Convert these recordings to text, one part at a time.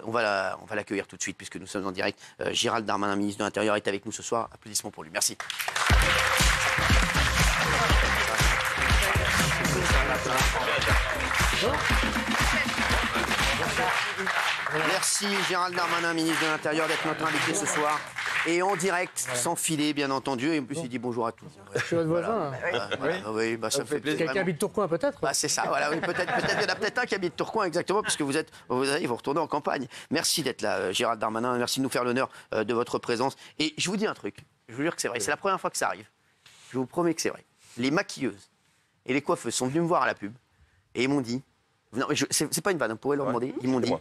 On va l'accueillir tout de suite puisque nous sommes en direct. Gérald Darmanin, ministre de l'Intérieur, est avec nous ce soir. Applaudissements pour lui. Merci. Merci Gérald Darmanin, ministre de l'Intérieur, d'être notre invité ce soir. Et en direct, sans filer, bien entendu. Et en plus, il dit bonjour à tous. Je suis votre voisin. Oui, bah, ça fait plaisir. Quelqu'un habite Tourcoing, peut-être C'est ça, voilà. Oui, peut-être il y en a peut-être un qui habite Tourcoing, exactement, parce que vous retournez en campagne. Merci d'être là, Gérald Darmanin. Merci de nous faire l'honneur de votre présence. Et je vous dis un truc. Je vous jure que c'est vrai. C'est la première fois que ça arrive. Je vous promets que c'est vrai. Les maquilleuses et les coiffeuses sont venues me voir à la pub et ils m'ont dit. Non, c'est pas une vanne, on pourrait leur demander. Ils m'ont dit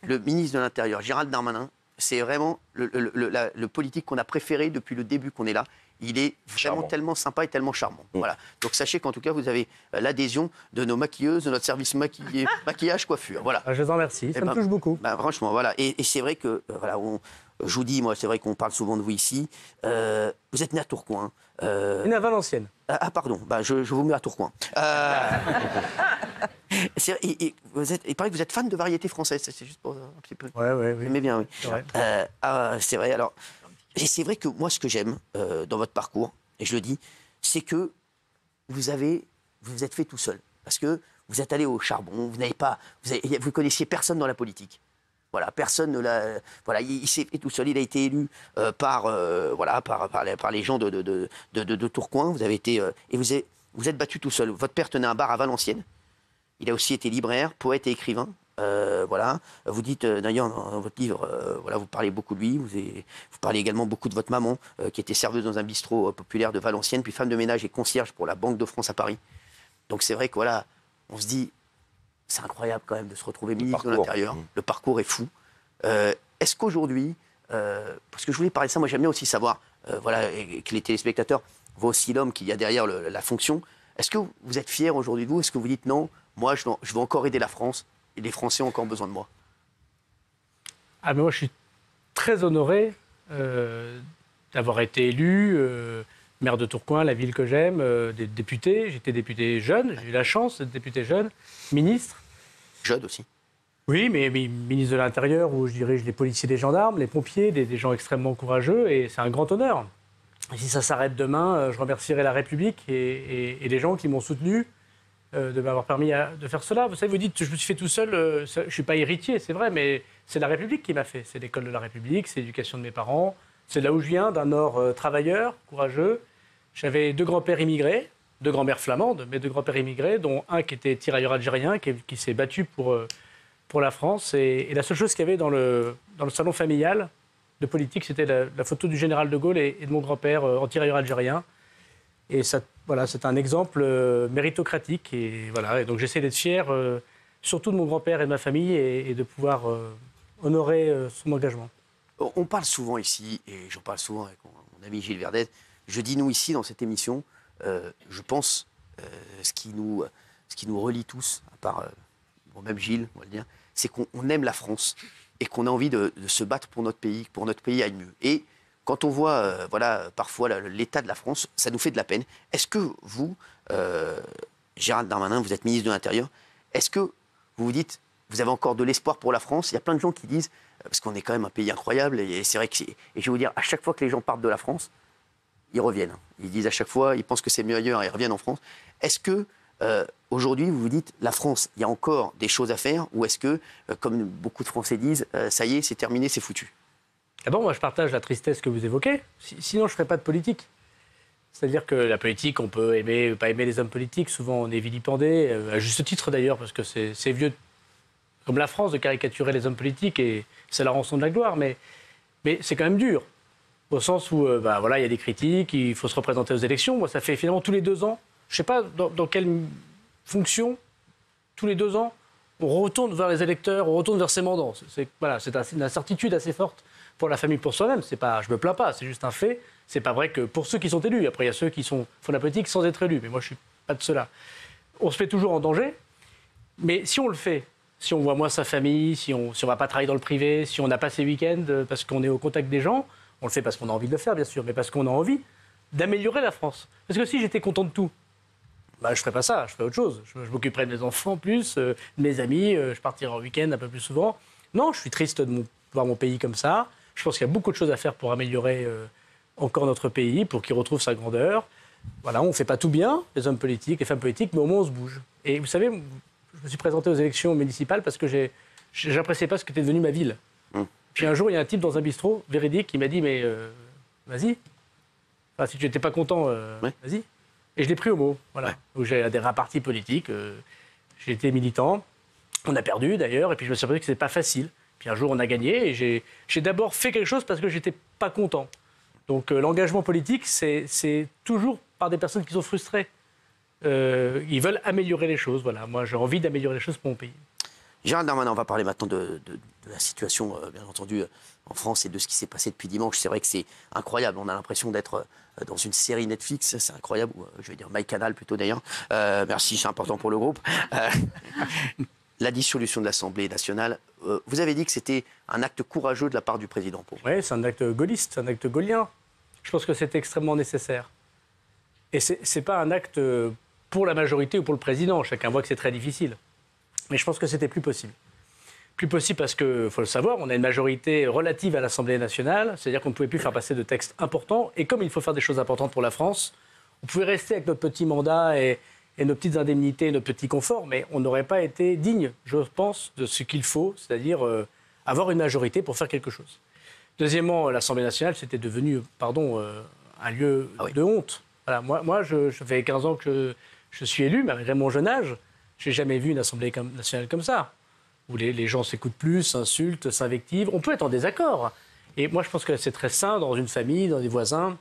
le ministre de l'Intérieur, Gérald Darmanin, c'est vraiment le politique qu'on a préféré depuis le début qu'on est là. Il est vraiment tellement sympa et tellement charmant. Voilà. Donc sachez qu'en tout cas, vous avez l'adhésion de nos maquilleuses, de notre service maquillage, coiffure. Voilà. Je vous en remercie, ça me touche beaucoup. Franchement, voilà. Et c'est vrai que, je vous dis, moi, c'est vrai qu'on parle souvent de vous ici. Vous êtes né à Tourcoing. Né à Valenciennes. Pardon, je vous mets à Tourcoing. Il paraît que vous êtes fan de variété française, c'est juste pour un petit peu. Oui. Mais bien, oui. C'est vrai. Alors, et c'est vrai que moi, ce que j'aime dans votre parcours, et je le dis, c'est que vous êtes fait tout seul. Parce que vous êtes allé au charbon, vous connaissiez personne dans la politique. Voilà, personne ne l'a. Voilà, il s'est fait tout seul. Il a été élu par les gens de Tourcoing. Vous avez été et vous êtes battu tout seul. Votre père tenait un bar à Valenciennes. Il a aussi été libraire, poète et écrivain. Voilà. Vous dites d'ailleurs dans votre livre, vous parlez beaucoup de lui. Vous parlez également beaucoup de votre maman, qui était serveuse dans un bistrot populaire de Valenciennes, puis femme de ménage et concierge pour la Banque de France à Paris. Donc c'est vrai que on se dit. C'est incroyable quand même de se retrouver ministre de l'Intérieur. Le parcours est fou. Est-ce qu'aujourd'hui, parce que je voulais parler de ça, moi j'aime bien aussi savoir, et que les téléspectateurs voient aussi l'homme qu'il y a derrière la fonction. Est-ce que vous êtes fier aujourd'hui de vous? Est-ce que vous dites non, moi je veux encore aider la France et les Français ont encore besoin de moi? Mais moi je suis très honoré d'avoir été élu maire de Tourcoing, la ville que j'aime, député. J'étais député jeune, j'ai eu la chance d'être député jeune, ministre. Jeune aussi. Oui, mais ministre de l'Intérieur, où je dirige les policiers, les gendarmes, les pompiers, des gens extrêmement courageux, et c'est un grand honneur. Et si ça s'arrête demain, je remercierai la République et les gens qui m'ont soutenu de m'avoir permis de faire cela. Vous savez, vous dites, je me suis fait tout seul, je ne suis pas héritier, c'est vrai, mais c'est la République qui m'a fait. C'est l'école de la République, c'est l'éducation de mes parents, c'est là où je viens, d'un Nord travailleur, courageux. J'avais 2 grands-pères immigrés, 2 grands-mères flamandes, mais 2 grands-pères immigrés, dont un qui était tirailleur algérien, qui s'est battu pour la France. Et la seule chose qu'il y avait dans le salon familial de politique, c'était la photo du général de Gaulle et de mon grand-père en tirailleur algérien. Et ça, c'est un exemple méritocratique. Et donc j'essaie d'être fier, surtout de mon grand-père et de ma famille, et de pouvoir honorer son engagement. On parle souvent ici, et j'en parle souvent avec mon ami Gilles Verdez. Je dis nous ici dans cette émission, je pense, ce qui nous relie tous, à part même Gilles, on va le dire, c'est qu'on aime la France et qu'on a envie de se battre pour notre pays, que notre pays aille mieux. Et quand on voit parfois l'état de la France, ça nous fait de la peine. Est-ce que vous, Gérald Darmanin, vous êtes ministre de l'Intérieur, est-ce que vous vous dites, vous avez encore de l'espoir pour la France? Il y a plein de gens qui disent, parce qu'on est quand même un pays incroyable, et c'est vrai que et je vais vous dire, à chaque fois que les gens partent de la France, ils reviennent. Ils disent à chaque fois, ils pensent que c'est mieux ailleurs et ils reviennent en France. Est-ce que, aujourd'hui, vous vous dites, la France, il y a encore des choses à faire, ou est-ce que, comme beaucoup de Français disent, ça y est, c'est terminé, c'est foutu? D'abord, moi, je partage la tristesse que vous évoquez. Sinon, je ne ferais pas de politique. C'est-à-dire que la politique, on peut aimer ou pas aimer les hommes politiques. Souvent, on est vilipendé, à juste titre d'ailleurs, parce que c'est vieux, comme la France, de caricaturer les hommes politiques, et c'est la rançon de la gloire. Mais c'est quand même dur. Au sens où, il y a des critiques, il faut se représenter aux élections. Moi, ça fait finalement tous les 2 ans, je ne sais pas dans quelle fonction, tous les 2 ans, on retourne vers les électeurs, on retourne vers ses mandants. C'est une incertitude assez forte pour la famille, pour soi-même. Je ne me plains pas, c'est juste un fait. C'est pas vrai que pour ceux qui sont élus. Après, il y a ceux qui font la politique sans être élus. Mais moi, je ne suis pas de ceux-là. On se fait toujours en danger. Mais si on le fait, si on voit moins sa famille, si on ne va pas travailler dans le privé, si on n'a pas ses week-ends parce qu'on est au contact des gens, on le fait parce qu'on a envie de le faire, bien sûr, mais parce qu'on a envie d'améliorer la France. Parce que si j'étais content de tout, je ne ferais pas ça, je ferais autre chose. Je m'occuperais de mes enfants plus, de mes amis, je partirais en week-end un peu plus souvent. Non, je suis triste de voir mon pays comme ça. Je pense qu'il y a beaucoup de choses à faire pour améliorer encore notre pays, pour qu'il retrouve sa grandeur. Voilà, on ne fait pas tout bien, les hommes politiques, les femmes politiques, mais au moins on se bouge. Et vous savez, je me suis présenté aux élections municipales parce que j'appréciais pas ce qu'était devenu ma ville. Puis un jour, il y a un type dans un bistrot, véridique, qui m'a dit, mais vas-y. Enfin, si tu n'étais pas content, vas-y. Et je l'ai pris au mot. Voilà. Ouais. Donc j'ai adhéré à un parti politique, j'ai été militant. On a perdu d'ailleurs, et puis je me suis aperçu que ce n'était pas facile. Puis un jour, on a gagné, et j'ai d'abord fait quelque chose parce que je n'étais pas content. Donc l'engagement politique, c'est toujours par des personnes qui sont frustrées. Ils veulent améliorer les choses. Voilà. Moi, j'ai envie d'améliorer les choses pour mon pays. Gérald Darmanin, on va parler maintenant de la situation, bien entendu, en France et de ce qui s'est passé depuis dimanche. C'est vrai que c'est incroyable. On a l'impression d'être dans une série Netflix. C'est incroyable. Je vais dire MyCanal plutôt d'ailleurs. Merci, c'est important pour le groupe. La dissolution de l'Assemblée nationale, vous avez dit que c'était un acte courageux de la part du président. Oui, c'est un acte gaulliste, un acte gaullien. Je pense que c'est extrêmement nécessaire. Et ce n'est pas un acte pour la majorité ou pour le président. Chacun voit que c'est très difficile. Mais je pense que c'était plus possible. Plus possible parce qu'il faut le savoir, on a une majorité relative à l'Assemblée nationale, c'est-à-dire qu'on ne pouvait plus faire passer de textes importants. Et comme il faut faire des choses importantes pour la France, on pouvait rester avec notre petit mandat et nos petites indemnités, nos petits conforts, mais on n'aurait pas été digne, je pense, de ce qu'il faut, c'est-à-dire avoir une majorité pour faire quelque chose. Deuxièmement, l'Assemblée nationale, c'était devenu, un lieu de honte. Voilà, moi je fais 15 ans que je suis élu, malgré mon jeune âge. Je n'ai jamais vu une Assemblée nationale comme ça, où les gens s'écoutent plus, s'insultent, s'invectivent. On peut être en désaccord. Et moi, je pense que c'est très sain dans une famille, dans des voisins,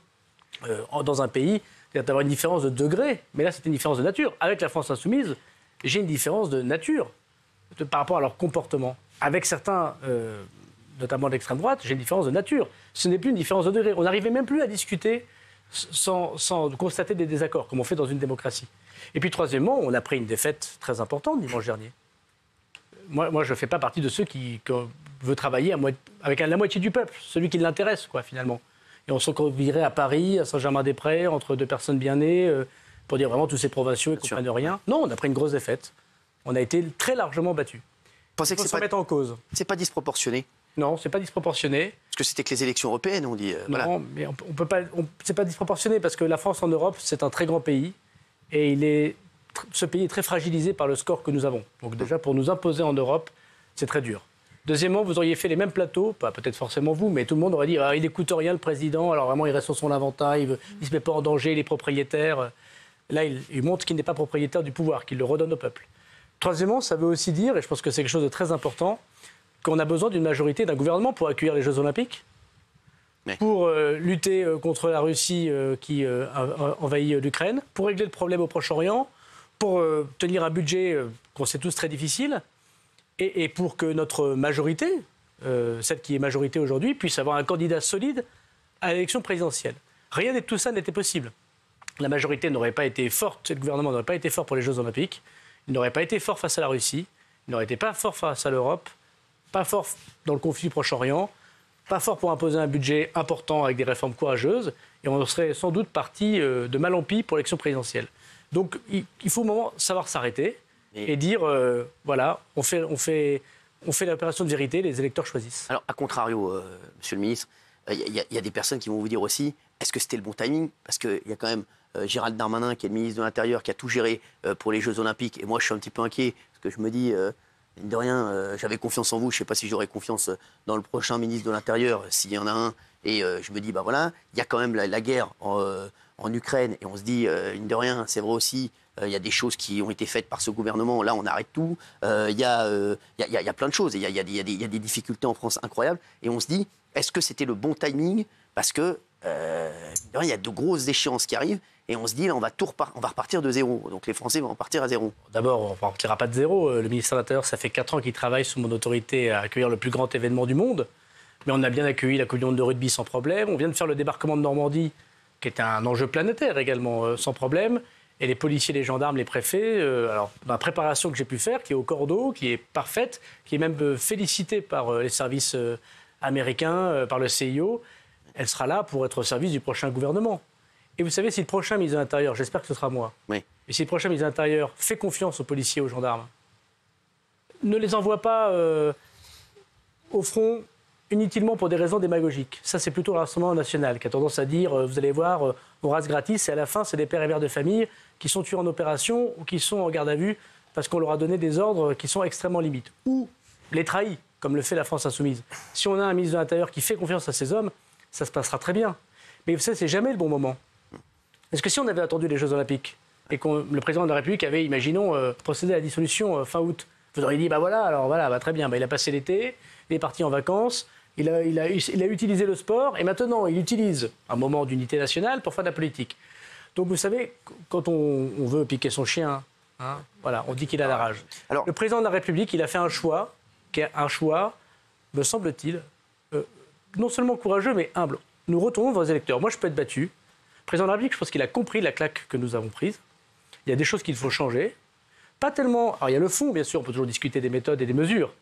dans un pays, d'avoir une différence de degré. Mais là, c'est une différence de nature. Avec la France insoumise, j'ai une différence de nature par rapport à leur comportement. Avec certains, notamment de l'extrême droite, j'ai une différence de nature. Ce n'est plus une différence de degré. On n'arrivait même plus à discuter sans constater des désaccords, comme on fait dans une démocratie. Et puis, troisièmement, on a pris une défaite très importante dimanche dernier. Moi, je ne fais pas partie de ceux qui veulent travailler avec la moitié du peuple, celui qui l'intéresse, finalement. Et on se retrouverait à Paris, à Saint-Germain-des-Prés, entre deux personnes bien nées, pour dire vraiment tous ces provinciaux, ils ne comprennent rien. Non, on a pris une grosse défaite. On a été très largement battus. Pensez que c'est pas mettre en cause. C'est pas disproportionné? Non, c'est pas disproportionné. Parce que c'était que les élections européennes, on dit. Non, voilà. Mais on peut pas. C'est pas disproportionné parce que la France en Europe, c'est un très grand pays et ce pays est très fragilisé par le score que nous avons. Donc déjà, pour nous imposer en Europe, c'est très dur. Deuxièmement, vous auriez fait les mêmes plateaux, pas peut-être forcément vous, mais tout le monde aurait dit il n'écoute rien le président, alors vraiment il reste sur son inventaire, il ne se met pas en danger, il est propriétaire. Là, il montre qu'il n'est pas propriétaire du pouvoir, qu'il le redonne au peuple. Troisièmement, ça veut aussi dire, et je pense que c'est quelque chose de très important, qu'on a besoin d'une majorité, d'un gouvernement pour accueillir les Jeux Olympiques, pour lutter contre la Russie qui envahit l'Ukraine, pour régler le problème au Proche-Orient, pour tenir un budget qu'on sait tous très difficile, et pour que notre majorité, celle qui est majorité aujourd'hui, puisse avoir un candidat solide à l'élection présidentielle. Rien de tout ça n'était possible. La majorité n'aurait pas été forte, le gouvernement n'aurait pas été fort pour les Jeux Olympiques, il n'aurait pas été fort face à la Russie, il n'aurait été pas fort face à l'Europe, pas fort dans le conflit du Proche-Orient, pas fort pour imposer un budget important avec des réformes courageuses, et on serait sans doute parti de mal en pis pour l'élection présidentielle. Donc il faut au moment savoir s'arrêter et dire, voilà, on fait l'opération de vérité, les électeurs choisissent. Alors, à contrario, Monsieur le Ministre, il y a des personnes qui vont vous dire aussi, est-ce que c'était le bon timing? Parce qu'il y a quand même Gérald Darmanin, qui est le ministre de l'Intérieur, qui a tout géré pour les Jeux Olympiques, et moi je suis un petit peu inquiet, parce que je me dis... mine de rien, j'avais confiance en vous. Je ne sais pas si j'aurai confiance dans le prochain ministre de l'Intérieur, s'il y en a un. Et je me dis, voilà, il y a quand même la guerre en Ukraine. Et on se dit, mine de rien, c'est vrai aussi, il y a des choses qui ont été faites par ce gouvernement. Là, on arrête tout. Il y a plein de choses. Il y a des difficultés en France incroyables. Et on se dit, est-ce que c'était le bon timing? Parce que il y a de grosses échéances qui arrivent. Et on se dit, là, on va repartir de zéro. Donc les Français vont repartir à zéro. D'abord, on ne repartira pas de zéro. Le ministère de l'Intérieur, ça fait 4 ans qu'il travaille sous mon autorité à accueillir le plus grand événement du monde. Mais on a bien accueilli la Coupe du Monde de rugby sans problème. On vient de faire le débarquement de Normandie, qui est un enjeu planétaire également, sans problème. Et les policiers, les gendarmes, les préfets, alors, dans la préparation que j'ai pu faire, qui est au cordeau, qui est parfaite, qui est même félicitée par les services américains, par le CIO, elle sera là pour être au service du prochain gouvernement. Et vous savez, si le prochain ministre de l'Intérieur, j'espère que ce sera moi, oui. Et si le prochain ministre de l'Intérieur fait confiance aux policiers, aux gendarmes, ne les envoie pas au front inutilement pour des raisons démagogiques. Ça, c'est plutôt le Rassemblement national qui a tendance à dire, vous allez voir, on rase gratis, et à la fin, c'est des pères et mères de famille qui sont tués en opération ou qui sont en garde à vue parce qu'on leur a donné des ordres qui sont extrêmement limites. Ou les trahis, comme le fait la France insoumise. Si on a un ministre de l'Intérieur qui fait confiance à ces hommes, ça se passera très bien. Mais vous savez, c'est jamais le bon moment. Est-ce que si on avait attendu les Jeux Olympiques et que le président de la République avait, imaginons, procédé à la dissolution fin août, vous auriez dit, bah voilà, alors voilà, bah très bien, bah il a passé l'été, il est parti en vacances, il a utilisé le sport, et maintenant il utilise un moment d'unité nationale pour faire de la politique. Donc vous savez, quand on veut piquer son chien, hein, voilà, on dit qu'il a la rage. Alors, le président de la République, il a fait un choix, qui est un choix, me semble-t-il, non seulement courageux, mais humble. Nous retournons vers les électeurs. Moi, je peux être battu. Le président de la République, je pense qu'il a compris la claque que nous avons prise. Il y a des choses qu'il faut changer. Pas tellement... Alors, il y a le fond, bien sûr, on peut toujours discuter des méthodes et des mesures.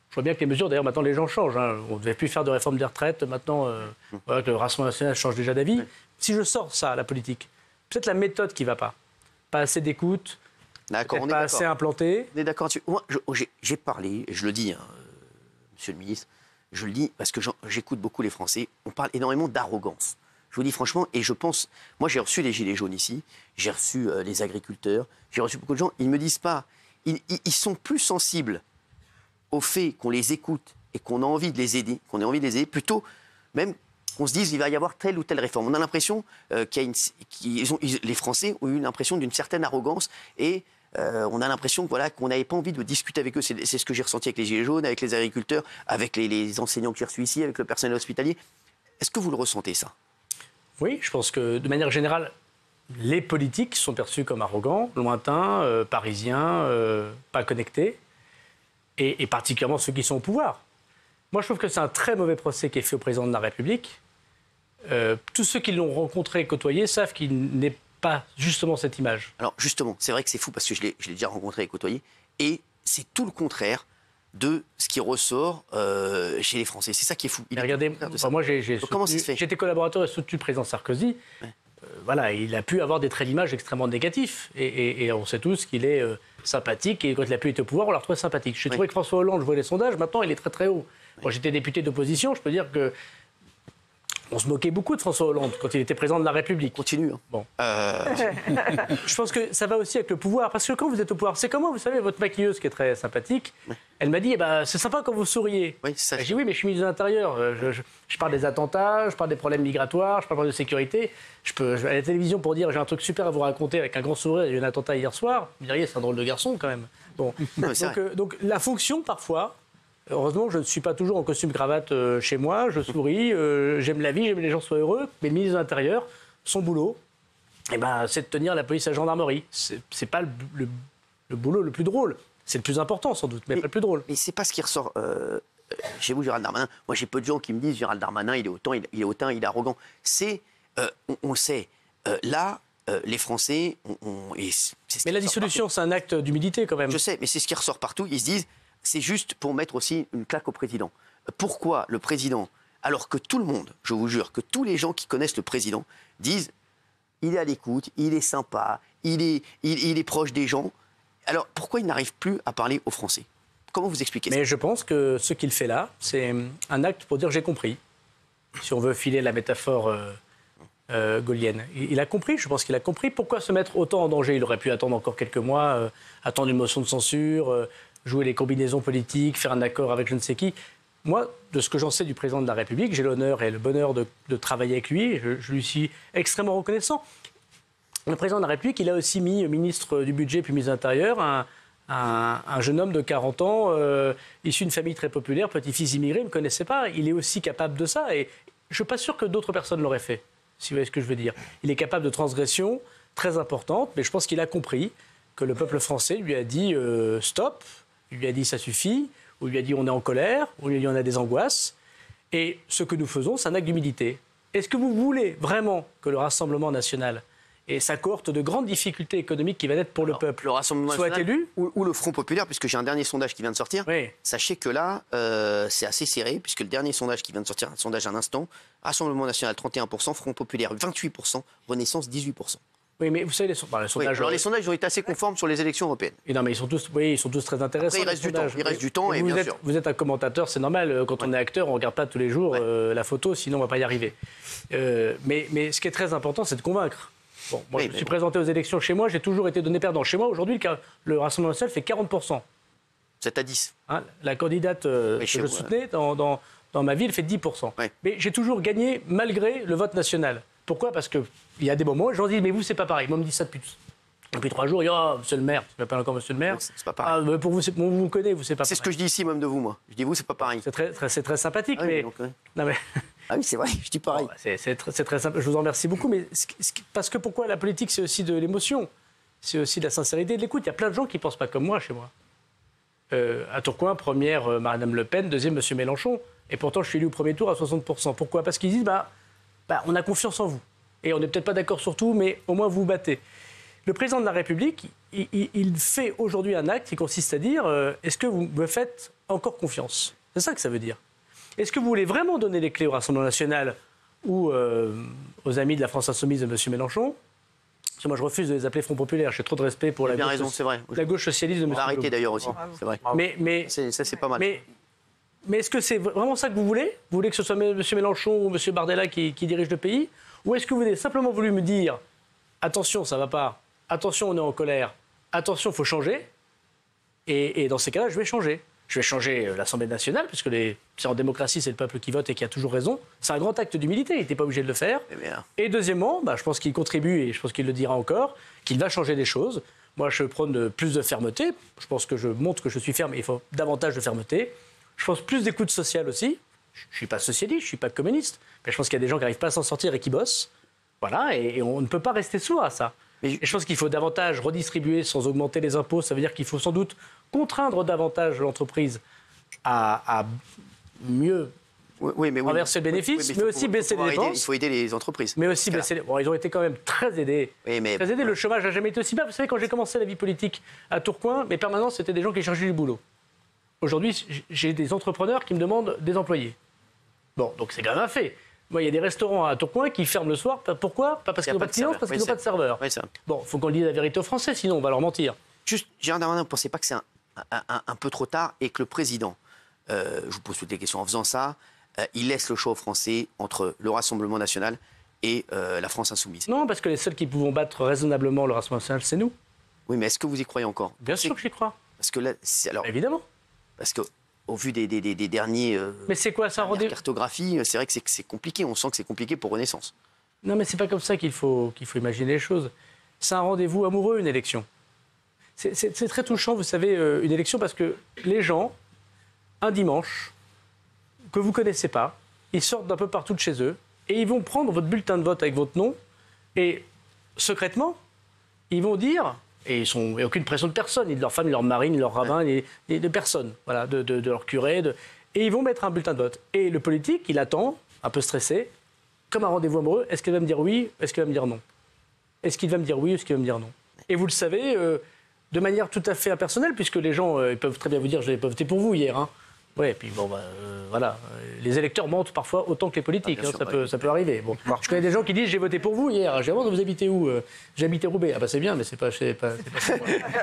Je vois bien que les mesures, d'ailleurs, maintenant, les gens changent. Hein. On ne devait plus faire de réforme des retraites. Maintenant, voilà, le Rassemblement national change déjà d'avis. Oui. Si je sors ça, la politique, peut-être la méthode qui ne va pas. Pas assez d'écoute, pas assez implanté. On est d'accord dessus. Moi, j'ai parlé, et je le dis, hein, monsieur le ministre, je le dis parce que j'écoute beaucoup les Français. On parle énormément d'arrogance. Je vous dis franchement, et je pense... Moi, j'ai reçu les Gilets jaunes ici, j'ai reçu les agriculteurs, j'ai reçu beaucoup de gens. Ils ne me disent pas... Ils sont plus sensibles au fait qu'on les écoute et qu'on a envie de les aider, plutôt même qu'on se dise qu'il va y avoir telle ou telle réforme. On a l'impression les Français ont eu l'impression d'une certaine arrogance et... on a l'impression qu'on n'avait pas envie de discuter avec eux. C'est ce que j'ai ressenti avec les Gilets jaunes, avec les agriculteurs, avec les enseignants que j'ai reçus ici, avec le personnel hospitalier. Est-ce que vous le ressentez, ça? Oui, je pense que, de manière générale, les politiques sont perçus comme arrogants, lointains, parisiens, pas connectés, et particulièrement ceux qui sont au pouvoir. Moi, je trouve que c'est un très mauvais procès qui est fait au président de la République. Tous ceux qui l'ont rencontré et côtoyé savent qu'il n'est pas justement cette image. Alors justement, c'est vrai que c'est fou parce que je l'ai déjà rencontré et côtoyé, et c'est tout le contraire de ce qui ressort chez les Français. C'est ça qui est fou. Regardez, moi j'étais collaborateur et soutenu le président Sarkozy. Ouais. Voilà, il a pu avoir des traits d'image extrêmement négatifs. Et on sait tous qu'il est sympathique, et quand il a pu être au pouvoir, on l'a retrouvé sympathique. J'ai trouvé que François Hollande, je vois les sondages, maintenant il est très très haut. Ouais. Moi j'étais député d'opposition, je peux dire que on se moquait beaucoup de François Hollande quand il était président de la République. Continue. Hein. Bon. Je pense que ça va aussi avec le pouvoir. Parce que quand vous êtes au pouvoir, c'est comme moi, vous savez, votre maquilleuse qui est très sympathique, elle m'a dit, c'est sympa quand vous souriez. Oui, ça, j'ai dit, oui, mais je suis ministre de l'Intérieur. Je parle des attentats, je parle des problèmes migratoires, je parle de sécurité. Je vais à la télévision pour dire, j'ai un truc super à vous raconter avec un grand sourire, il y a eu un attentat hier soir. Vous diriez, c'est un drôle de garçon quand même. Bon. Non, donc la fonction, parfois... Heureusement, je ne suis pas toujours en costume-cravate chez moi, je souris, j'aime la vie, j'aime que les gens soient heureux. Mais le ministre de l'Intérieur, son boulot, c'est de tenir la police à la gendarmerie. C'est pas le boulot le plus drôle. C'est le plus important, sans doute, mais pas le plus drôle. Mais c'est pas ce qui ressort chez vous, Gérald Darmanin. Moi, j'ai peu de gens qui me disent Gérald Darmanin, il est hautain, il est arrogant. On le sait, là... les Français... mais la dissolution, c'est un acte d'humilité, quand même. Je sais, mais c'est ce qui ressort partout. Ils se disent... C'est juste pour mettre aussi une claque au président. Pourquoi le président, alors que tout le monde, je vous jure, que tous les gens qui connaissent le président disent il est à l'écoute, il est sympa, il est proche des gens. Alors pourquoi il n'arrive plus à parler aux Français? Comment vous expliquez ça? Mais je pense que ce qu'il fait là, c'est un acte pour dire j'ai compris. Si on veut filer la métaphore gaulienne. Il a compris, je pense qu'il a compris. Pourquoi se mettre autant en danger? Il aurait pu attendre encore quelques mois, attendre une motion de censure... jouer les combinaisons politiques, faire un accord avec je ne sais qui. Moi, de ce que j'en sais du président de la République, j'ai l'honneur et le bonheur de travailler avec lui. Je lui suis extrêmement reconnaissant. Le président de la République, il a aussi mis ministre du Budget puis ministre de l'Intérieur un jeune homme de 40 ans, issu d'une famille très populaire, petit-fils immigré, il ne me connaissait pas. Il est aussi capable de ça. Et je ne suis pas sûr que d'autres personnes l'auraient fait, si vous voyez ce que je veux dire. Il est capable de transgressions très importantes, mais je pense qu'il a compris que le peuple français lui a dit stop. Il lui a dit ça suffit, ou il lui a dit on est en colère, ou il lui a dit on a des angoisses. Et ce que nous faisons, c'est un acte d'humilité. Est-ce que vous voulez vraiment que le Rassemblement national et sa cohorte de grandes difficultés économiques qui va être pour le peuple soit élu ou le Front populaire, puisque j'ai un dernier sondage qui vient de sortir. Oui. Sachez que là, c'est assez serré, puisque le dernier sondage qui vient de sortir, un sondage à l'instant, Rassemblement national 31%, Front populaire 28%, Renaissance 18%. Oui, mais vous savez, les sondages... Oui, alors les sondages ont été assez conformes sur les élections européennes. Et non, mais ils sont tous très intéressants. Après, il reste du temps, et bien sûr. Vous êtes un commentateur, c'est normal. Quand on est acteur, on ne regarde pas tous les jours la photo, sinon on ne va pas y arriver. Mais ce qui est très important, c'est de convaincre. Bon, moi, je me suis présenté aux élections chez moi, j'ai toujours été donné perdant. Chez moi, aujourd'hui, le Rassemblement national fait 40%. 7 à 10. Hein, la candidate que je soutenais dans ma ville fait 10%. Oui. Mais j'ai toujours gagné malgré le vote national. Pourquoi ? Parce qu'il y a des moments où les gens disent « mais vous, c'est pas pareil ». Moi, on me dit ça depuis 3 jours. « Oh, monsieur le maire », je m'appelle encore monsieur le maire. Oui, c'est pas pareil. Ah, pour vous, vous me connaissez, vous, c'est pas pareil. C'est ce que je dis ici, même de vous, moi. Je dis « vous, c'est pas pareil ». C'est très sympathique, ah, oui, mais... Donc, oui. Non, mais... Ah oui, c'est vrai, je dis pareil. Bon, c'est très simple, je vous en remercie beaucoup. Mais parce que pourquoi la politique, c'est aussi de l'émotion. C'est aussi de la sincérité et de l'écoute. Il y a plein de gens qui ne pensent pas comme moi chez moi. À Tourcoing, première, Madame Le Pen, deuxième, Monsieur Mélenchon. Et pourtant, je suis élu au premier tour à 60%. Pourquoi ? Parce qu'ils disent, on a confiance en vous. Et on n'est peut-être pas d'accord sur tout, mais au moins vous vous battez. Le président de la République, il fait aujourd'hui un acte qui consiste à dire, est-ce que vous me faites encore confiance ? C'est ça que ça veut dire. Est-ce que vous voulez vraiment donner les clés au Rassemblement national ou aux amis de la France insoumise de M. Mélenchon ? Parce que moi, je refuse de les appeler Front populaire. J'ai trop de respect pour la gauche socialiste de M. On va arrêter d'ailleurs aussi, c'est vrai. Mais ça, c'est pas mal. Mais est-ce que c'est vraiment ça que vous voulez ? Vous voulez que ce soit M. Mélenchon ou M. Bardella qui dirige le pays ? Ou est-ce que vous avez simplement voulu me dire « Attention, ça ne va pas. Attention, on est en colère. Attention, il faut changer. » Et dans ces cas-là, je vais changer. Je vais changer l'Assemblée nationale, puisque c'est en démocratie, c'est le peuple qui vote et qui a toujours raison. C'est un grand acte d'humilité, il n'était pas obligé de le faire. Et deuxièmement, je pense qu'il contribue, et je pense qu'il le dira encore, qu'il va changer des choses. Moi, je prône plus de fermeté. Je pense que je montre que je suis ferme, et il faut davantage de fermeté. Je pense plus d'écoute sociale aussi. Je ne suis pas socialiste, je ne suis pas communiste. Mais je pense qu'il y a des gens qui n'arrivent pas à s'en sortir et qui bossent. Voilà, et on ne peut pas rester sourd à ça. Et je pense qu'il faut davantage redistribuer sans augmenter les impôts. Ça veut dire qu'il faut sans doute contraindre davantage l'entreprise à mieux renverser le bénéfice, mais aussi baisser les dépenses. Il faut aider les entreprises. Mais aussi baisser les... Bon, ils ont été quand même très aidés. Très aidés. Le chômage n'a jamais été aussi bas. Vous savez, quand j'ai commencé la vie politique à Tourcoing, mes permanences, c'était des gens qui cherchaient du boulot. Aujourd'hui, j'ai des entrepreneurs qui me demandent des employés. Bon, donc c'est quand même un fait. Moi, il y a des restaurants à Tourcoing qui ferment le soir. Pourquoi ? Pas parce qu'ils n'ont pas de clients, parce qu'ils n'ont pas de serveur. Bon, il faut qu'on dise la vérité aux Français, sinon on va leur mentir. Juste, Gérald Darmanin, vous ne pensez pas que c'est un peu trop tard et que le président, je vous pose toutes les questions en faisant ça, il laisse le choix aux Français entre le Rassemblement national et la France insoumise ? Non, parce que les seuls qui pouvons battre raisonnablement le Rassemblement national, c'est nous. Oui, mais est-ce que vous y croyez encore ? Bien sûr que j'y crois. Parce que là, évidemment. Parce qu'au vu des derniers mais c'est quoi ça cartographie, c'est vrai que c'est compliqué. On sent que c'est compliqué pour Renaissance. Non, mais c'est pas comme ça qu'il faut imaginer les choses. C'est un rendez-vous amoureux, une élection. C'est très touchant, vous savez, une élection, parce que les gens, un dimanche, que vous ne connaissez pas, ils sortent d'un peu partout de chez eux et ils vont prendre votre bulletin de vote avec votre nom et, secrètement, ils vont dire... Et il n'y a aucune pression de personne, ni de leur femme, ni de leur mari, ni de leur rabbin, ni de personne, voilà, de leur curé. Et ils vont mettre un bulletin de vote. Et le politique, il attend, un peu stressé, comme un rendez-vous amoureux. Est-ce qu'il va me dire oui ? Est-ce qu'il va me dire non ? Est-ce qu'il va me dire oui ? Est-ce qu'il va me dire non ? Et vous le savez, de manière tout à fait impersonnelle, puisque les gens ils peuvent très bien vous dire « j'ai pas voté pour vous hier ». Oui, et puis bon, voilà. Les électeurs mentent parfois autant que les politiques, ça peut arriver. Bon. Je connais des gens qui disent « j'ai voté pour vous hier ». J'ai demandé « vous habitez où ?» J'habitais Roubaix. Ah bah c'est bien, mais c'est pas moi.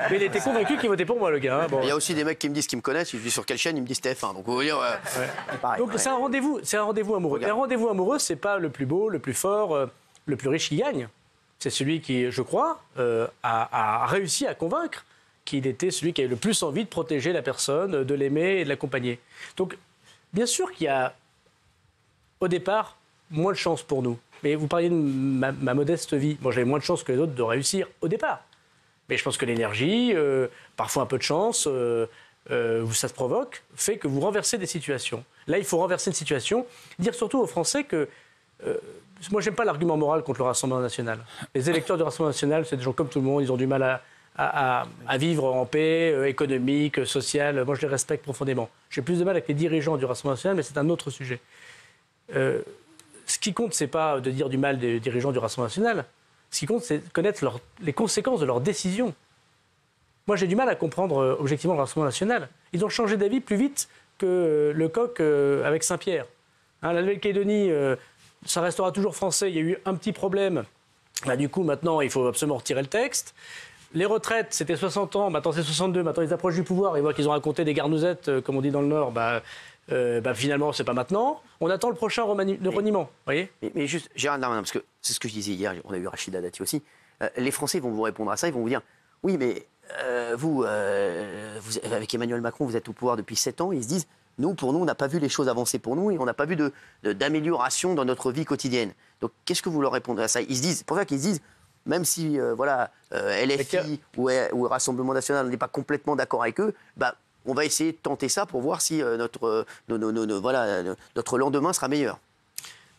Mais il était convaincu qu'il votait pour moi, le gars. Hein. Bon. Il y a aussi des mecs qui me disent qu'ils me connaissent, je dis sur quelle chaîne, ils me disent TF1. Donc vous voyez, donc c'est un rendez-vous amoureux. Et un rendez-vous amoureux, c'est pas le plus beau, le plus fort, le plus riche qui gagne. C'est celui qui, je crois, a réussi à convaincre qu'il était celui qui avait le plus envie de protéger la personne, de l'aimer et de l'accompagner. Donc, bien sûr qu'il y a, au départ, moins de chance pour nous. Mais vous parliez de ma modeste vie. Moi, j'avais moins de chance que les autres de réussir au départ. Mais je pense que l'énergie, parfois un peu de chance, où ça se provoque, fait que vous renversez des situations. Là, il faut renverser une situation. Dire surtout aux Français que... moi, j'aime pas l'argument moral contre le Rassemblement national. Les électeurs du Rassemblement national, c'est des gens comme tout le monde, ils ont du mal à vivre en paix, économique, sociale. Moi, je les respecte profondément. J'ai plus de mal avec les dirigeants du Rassemblement national, mais c'est un autre sujet. Ce qui compte, c'est pas de dire du mal des dirigeants du Rassemblement national. Ce qui compte, c'est connaître les conséquences de leurs décisions. Moi, j'ai du mal à comprendre objectivement le Rassemblement national. Ils ont changé d'avis plus vite que le coq avec Saint-Pierre. Hein, la Nouvelle-Calédonie, ça restera toujours français. Il y a eu un petit problème Bah, du coup, maintenant, il faut absolument retirer le texte. Les retraites, c'était 60 ans, maintenant c'est 62, maintenant ils approchent du pouvoir, ils voient qu'ils ont raconté des garnousettes, comme on dit dans le Nord, finalement, c'est pas maintenant. On attend le prochain reniement, vous voyez. Mais juste, Gérald Darmanin, parce que c'est ce que je disais hier, on a eu Rachida Dati aussi, les Français vont vous répondre à ça, ils vont vous dire, oui, mais vous, avec Emmanuel Macron, vous êtes au pouvoir depuis 7 ans, ils se disent, pour nous, on n'a pas vu les choses avancer pour nous et on n'a pas vu d'amélioration dans notre vie quotidienne. Donc, qu'est-ce que vous leur répondrez à ça? Ils se disent, pour ça qu'ils se disent, même si LFI ou Rassemblement National n'est pas complètement d'accord avec eux, on va essayer de tenter ça pour voir si notre lendemain sera meilleur.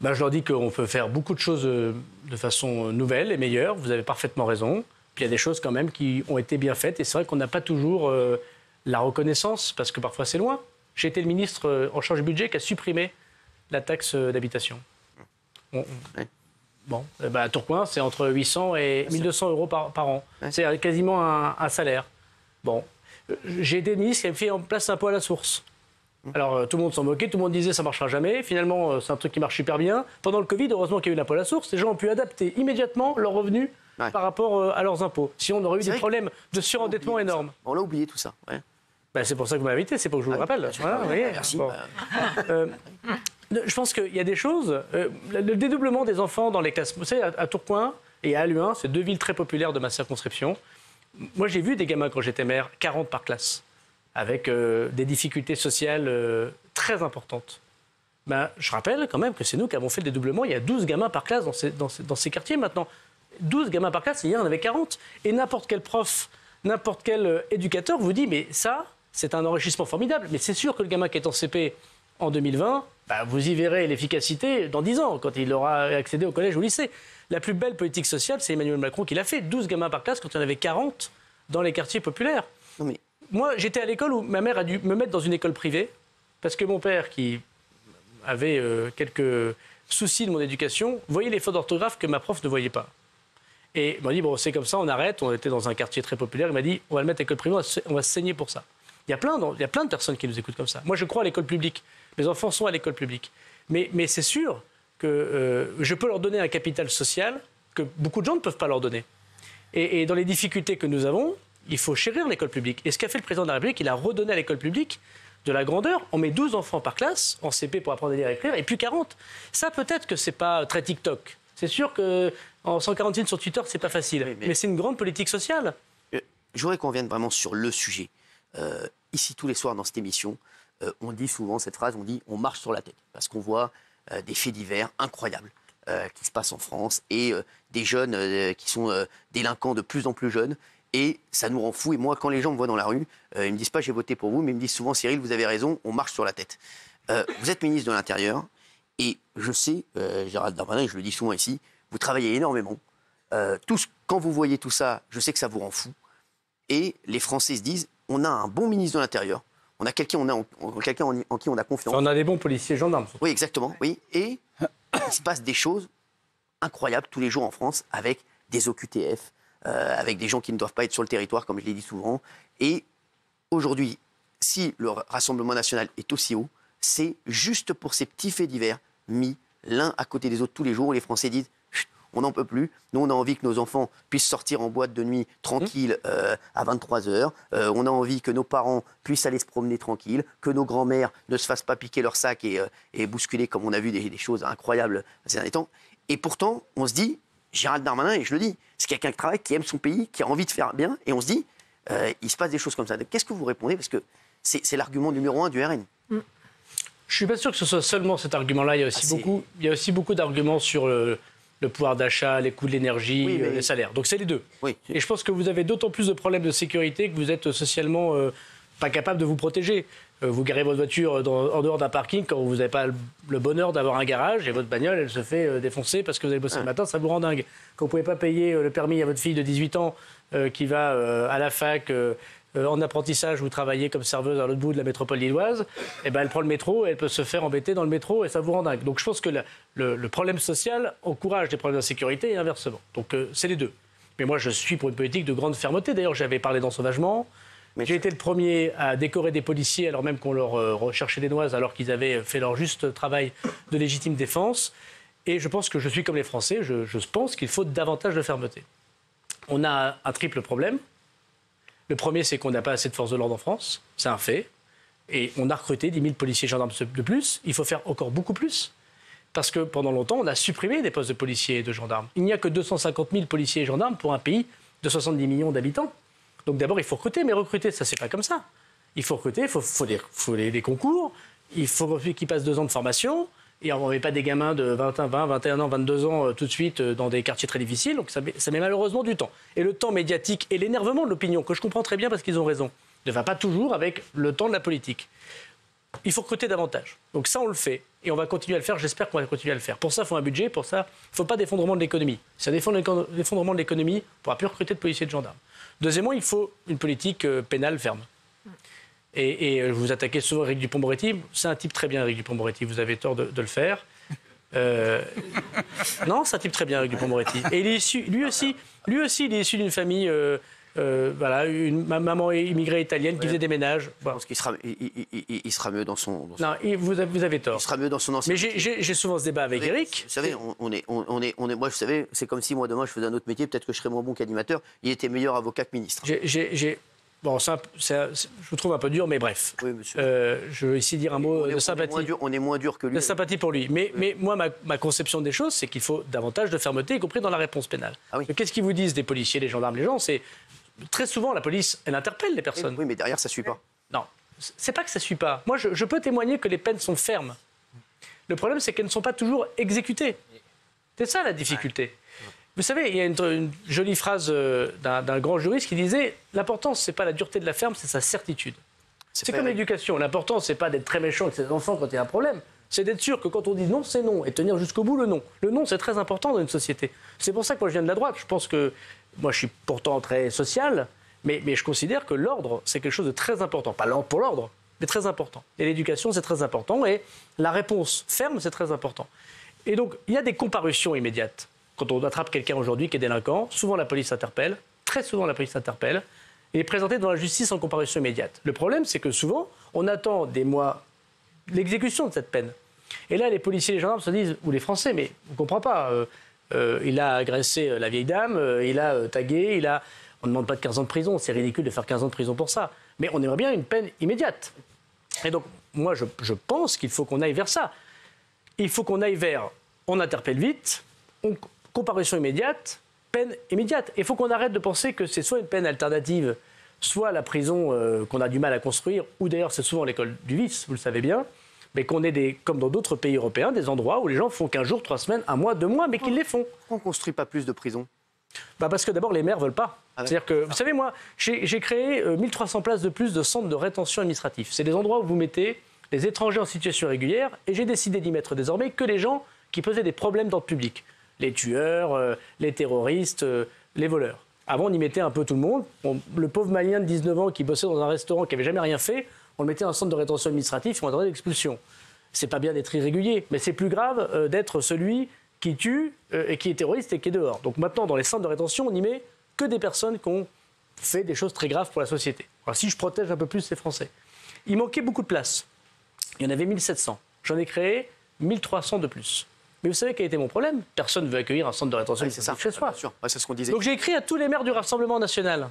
Je leur dis qu'on peut faire beaucoup de choses de façon nouvelle et meilleure. Vous avez parfaitement raison. Puis il y a des choses quand même qui ont été bien faites. Et c'est vrai qu'on n'a pas toujours la reconnaissance, parce que parfois c'est loin. J'ai été le ministre en charge du budget qui a supprimé la taxe d'habitation. Bon, à Tourcoing, c'est entre 800 et 1200 euros par an. Ouais. C'est quasiment un salaire. Bon, j'ai été ministre qui a fait en place l'impôt à la source. Alors, tout le monde s'en moquait, tout le monde disait ça ne marchera jamais. Finalement, c'est un truc qui marche super bien. Pendant le Covid, heureusement qu'il y a eu l'impôt à la source, les gens ont pu adapter immédiatement leurs revenus par rapport à leurs impôts. Sinon, on aurait eu des problèmes de surendettement énormes. On l'a oublié tout ça. Ouais. C'est pour ça que vous m'avez invité, c'est pour que je vous le rappelle. Voilà, vous voyez. Merci. Bon. Je pense qu'il y a des choses. Le dédoublement des enfants dans les classes. Vous savez, à Tourcoing et à Halluin, c'est 2 villes très populaires de ma circonscription. Moi, j'ai vu des gamins quand j'étais maire, 40 par classe, avec des difficultés sociales très importantes. Je rappelle quand même que c'est nous qui avons fait le dédoublement. Il y a 12 gamins par classe dans ces quartiers maintenant. 12 gamins par classe, et hier, il y en avait 40. Et n'importe quel prof, n'importe quel éducateur vous dit, mais ça, c'est un enrichissement formidable. Mais c'est sûr que le gamin qui est en CP en 2020, vous y verrez l'efficacité dans 10 ans, quand il aura accédé au collège ou au lycée. La plus belle politique sociale, c'est Emmanuel Macron qui l'a fait. 12 gamins par classe quand il y en avait 40 dans les quartiers populaires. Non mais... Moi, j'étais à l'école où ma mère a dû me mettre dans une école privée, parce que mon père, qui avait quelques soucis de mon éducation, voyait les fautes d'orthographe que ma prof ne voyait pas. Et il m'a dit, bon, c'est comme ça, on arrête. On était dans un quartier très populaire. Il m'a dit, on va le mettre à l'école privée, on va se saigner pour ça. Il y a plein de personnes qui nous écoutent comme ça. Moi, je crois à l'école publique. Mes enfants sont à l'école publique. Mais c'est sûr que je peux leur donner un capital social que beaucoup de gens ne peuvent pas leur donner. Et dans les difficultés que nous avons, il faut chérir l'école publique. Et ce qu'a fait le président de la République, il a redonné à l'école publique de la grandeur. On met 12 enfants par classe, en CP pour apprendre à lire et écrire, et puis 40. Ça, peut-être que c'est pas très TikTok. C'est sûr qu'en 140 signes sur Twitter, c'est pas facile. Oui, mais c'est une grande politique sociale. Je voudrais qu'on revienne vraiment sur le sujet. Ici, tous les soirs, dans cette émission, on dit souvent cette phrase, on dit « on marche sur la tête ». Parce qu'on voit des faits divers incroyables qui se passent en France et des jeunes qui sont délinquants de plus en plus jeunes. Et ça nous rend fous. Et moi, quand les gens me voient dans la rue, ils ne me disent pas « j'ai voté pour vous », mais ils me disent souvent « Cyril, vous avez raison, on marche sur la tête ». Vous êtes ministre de l'Intérieur et je sais, Gérald Darmanin, je le dis souvent ici, vous travaillez énormément. Quand vous voyez tout ça, je sais que ça vous rend fou. Et les Français se disent « on a un bon ministre de l'Intérieur ». On a quelqu'un en qui on a confiance. On a des bons policiers gendarmes. Oui, exactement. Oui. Et il se passe des choses incroyables tous les jours en France avec des OQTF, avec des gens qui ne doivent pas être sur le territoire, comme je l'ai dit souvent. Et aujourd'hui, si le Rassemblement national est aussi haut, c'est juste pour ces petits faits divers mis l'un à côté des autres tous les jours où les Français disent on n'en peut plus. Nous, on a envie que nos enfants puissent sortir en boîte de nuit tranquille à 23h. On a envie que nos parents puissent aller se promener tranquille, que nos grands-mères ne se fassent pas piquer leur sac et bousculer comme on a vu des choses incroyables ces derniers temps. Et pourtant, on se dit, Gérald Darmanin, et je le dis, c'est quelqu'un qui travaille, qui aime son pays, qui a envie de faire bien, et on se dit, il se passe des choses comme ça. Qu'est-ce que vous répondez? Parce que c'est l'argument numéro 1 du RN. Je ne suis pas sûr que ce soit seulement cet argument-là. Il y a aussi beaucoup d'arguments sur le pouvoir d'achat, les coûts de l'énergie, les salaires. Donc c'est les deux. Oui. Et je pense que vous avez d'autant plus de problèmes de sécurité que vous êtes socialement pas capable de vous protéger. Vous garez votre voiture en dehors d'un parking quand vous n'avez pas le bonheur d'avoir un garage et votre bagnole, elle se fait défoncer parce que vous allez bosser le matin, ça vous rend dingue. Quand vous ne pouvez pas payer le permis à votre fille de 18 ans qui va à la fac... en apprentissage, vous travaillez comme serveuse à l'autre bout de la métropole lilloise, et elle prend le métro et elle peut se faire embêter dans le métro et ça vous rend dingue. Donc je pense que le problème social encourage des problèmes d'insécurité et inversement. Donc c'est les deux. Mais moi je suis pour une politique de grande fermeté. D'ailleurs j'avais parlé d'ensauvagement. J'ai été le premier à décorer des policiers alors même qu'on leur recherchait des noises alors qu'ils avaient fait leur juste travail de légitime défense. Et je pense que je suis comme les Français, je pense qu'il faut davantage de fermeté. On a un triple problème. Le premier, c'est qu'on n'a pas assez de forces de l'ordre en France, c'est un fait. Et on a recruté 10 000 policiers et gendarmes de plus. Il faut faire encore beaucoup plus. Parce que pendant longtemps, on a supprimé des postes de policiers et de gendarmes. Il n'y a que 250 000 policiers et gendarmes pour un pays de 70 millions d'habitants. Donc d'abord, il faut recruter. Mais recruter, ça, c'est pas comme ça. Il faut recruter, il faut des concours. Il faut qu'ils passent 2 ans de formation. Et on ne met pas des gamins de 20, 21 ans, 22 ans tout de suite dans des quartiers très difficiles. Donc ça met malheureusement du temps. Et le temps médiatique et l'énervement de l'opinion, que je comprends très bien parce qu'ils ont raison, ne va pas toujours avec le temps de la politique. Il faut recruter davantage. Donc ça, on le fait. Et on va continuer à le faire. J'espère qu'on va continuer à le faire. Pour ça, il faut un budget. Pour ça, il ne faut pas d'effondrement de l'économie. Si on défend l'effondrement de l'économie, on ne pourra plus recruter de policiers et de gendarmes. Deuxièmement, il faut une politique pénale ferme. Et vous attaquez souvent Éric Dupond-Moretti. C'est un type très bien, Éric Dupond-Moretti. Vous avez tort de le faire. Non, c'est un type très bien, Éric Dupond-Moretti. Et il est issu, lui aussi, il est issu d'une famille, voilà, une maman immigrée italienne qui faisait des ménages. Je pense qu'il sera mieux dans son... Non, vous avez tort. Il sera mieux dans son ancien... Mais j'ai souvent ce débat avec Éric. Vous savez, moi, vous savez, c'est comme si moi, demain, je faisais un autre métier, peut-être que je serais moins bon qu'animateur. Il était meilleur avocat que ministre. Bon, je vous trouve un peu dur, mais bref. Oui, monsieur. Je veux ici dire un mot de sympathie. On est moins dur que lui. De sympathie pour lui. Mais moi, ma conception des choses, c'est qu'il faut davantage de fermeté, y compris dans la réponse pénale. Ah oui. Qu'est-ce qu'ils vous disent, des policiers, des gendarmes, les gens? C'est très souvent, la police, elle interpelle les personnes. Oui, mais derrière, ça ne suit pas. Non, c'est pas que ça ne suit pas. Moi, je peux témoigner que les peines sont fermes. Le problème, c'est qu'elles ne sont pas toujours exécutées. C'est ça, la difficulté. Ouais. Vous savez, il y a une jolie phrase d'un grand juriste qui disait « L'important, ce n'est pas la dureté de la ferme, c'est sa certitude ». C'est comme l'éducation. L'important, ce n'est pas d'être très méchant avec ses enfants quand il y a un problème. C'est d'être sûr que quand on dit non, c'est non. Et tenir jusqu'au bout le non. Le non, c'est très important dans une société. C'est pour ça que moi, je viens de la droite. Je pense que moi, je suis pourtant très social, mais je considère que l'ordre, c'est quelque chose de très important. Pas l'ordre pour l'ordre, mais très important. Et l'éducation, c'est très important. Et la réponse ferme, c'est très important. Et donc, il y a des comparutions immédiates. Quand on attrape quelqu'un aujourd'hui qui est délinquant, souvent la police interpelle, très souvent la police interpelle, et est présenté devant la justice en comparution immédiate. Le problème, c'est que souvent, on attend des mois l'exécution de cette peine. Et là, les policiers et les gendarmes se disent, ou les Français, mais on ne comprend pas, il a agressé la vieille dame, il a tagué, on ne demande pas de 15 ans de prison, c'est ridicule de faire 15 ans de prison pour ça. Mais on aimerait bien une peine immédiate. Et donc, moi, je pense qu'il faut qu'on aille vers ça. Il faut qu'on aille vers, on interpelle vite, comparution immédiate, peine immédiate. Il faut qu'on arrête de penser que c'est soit une peine alternative, soit la prison qu'on a du mal à construire, ou d'ailleurs c'est souvent l'école du vice, vous le savez bien, mais qu'on ait, comme dans d'autres pays européens, des endroits où les gens font 15 jours, 3 semaines, 1 mois, 2 mois, mais qu'ils les font. Pourquoi on ne construit pas plus de prisons? Parce que d'abord les maires ne veulent pas. C'est-à-dire que, vous savez, moi, j'ai créé 1300 places de plus de centres de rétention administratif. C'est des endroits où vous mettez les étrangers en situation régulière, et j'ai décidé d'y mettre désormais que les gens qui posaient des problèmes d'ordre public. Les tueurs, les terroristes, les voleurs. Avant, on y mettait un peu tout le monde. Le pauvre Malien de 19 ans qui bossait dans un restaurant, qui n'avait jamais rien fait, on le mettait dans un centre de rétention administratif et on attendait l'expulsion. C'est pas bien d'être irrégulier, mais c'est plus grave d'être celui qui tue et qui est terroriste et qui est dehors. Donc maintenant, dans les centres de rétention, on n'y met que des personnes qui ont fait des choses très graves pour la société. Alors si je protège un peu plus les Français. Il manquait beaucoup de places. Il y en avait 1700. J'en ai créé 1300 de plus. Mais vous savez quel était mon problème? Personne ne veut accueillir un centre de rétention chez soi. C'est ce qu'on disait. Donc j'ai écrit à tous les maires du Rassemblement national